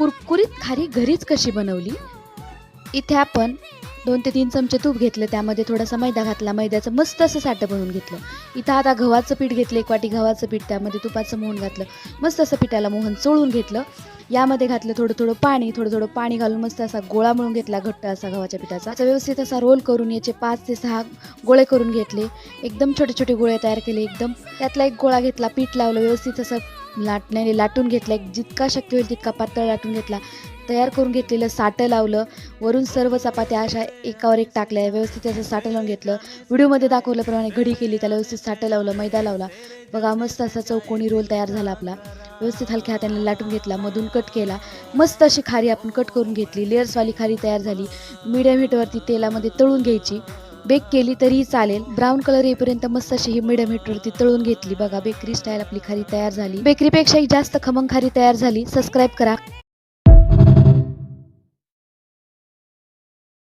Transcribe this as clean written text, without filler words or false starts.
कुरकुरीत खारी घरीच कशी बनवली. इथे आपण 2 ते 3 चमचे तूप घेतलं, त्यामध्ये थोडासा मैदा घातला, मैद्याचं मस्त असं साठं बनवून घेतलं. इथं आता गव्हाचं पीठ घेतलं, 1 वाटी गव्हाचं पीठ, त्यामध्ये तुपाचं मोहन घातलं, मस्त असं पिठाला मोहन चोळून घेतलं. यामध्ये घातलं थोडं थोडं पाणी घालून मस्त असा गोळा मळून घेतला, घट्ट असा गव्हाच्या पिठाचा. त्याचा व्यवस्थित असा रोल करून याचे 5 ते 6 गोळे करून घेतले. एकदम छोटे छोटे गोळे तयार केले. एकदम त्यातला एक गोळा घेतला, पीठ लावलं, व्यवस्थित असं लाटून घेतलं, जितका शक्य होईल तितका पातळ लाटून घेतला. तयार करून घेतलेलं साठं लावलं, वरून सर्व चपात्या अशा एकावर एक टाकल्या, व्यवस्थित त्याचं साठं लावून घेतलं. व्हिडिओमध्ये दाखवल्याप्रमाणे घडी केली, त्याला व्यवस्थित साठं लावलं, मैदा लावला. बघा मस्त असा चौकोनी रोल तयार झाला आपला. व्यवस्थित हलक्या हाताने लाटून घेतला, मधून कट केला. मस्त अशी खारी आपण कट करून घेतली, लेयर्सवाली खारी तयार झाली. मीडियम हीटवरती तेलामध्ये तळून घ्यायची. बेक केली तरीही चालेल. ब्राऊन कलर येईपर्यंत मस्त अशी ही मीडियम हीटवरती तळून घेतली. बघा बेकरी स्टाईल आपली खारी तयार झाली. बेकरीपेक्षाही जास्त खमंग खारी तयार झाली. सबस्क्राईब करा.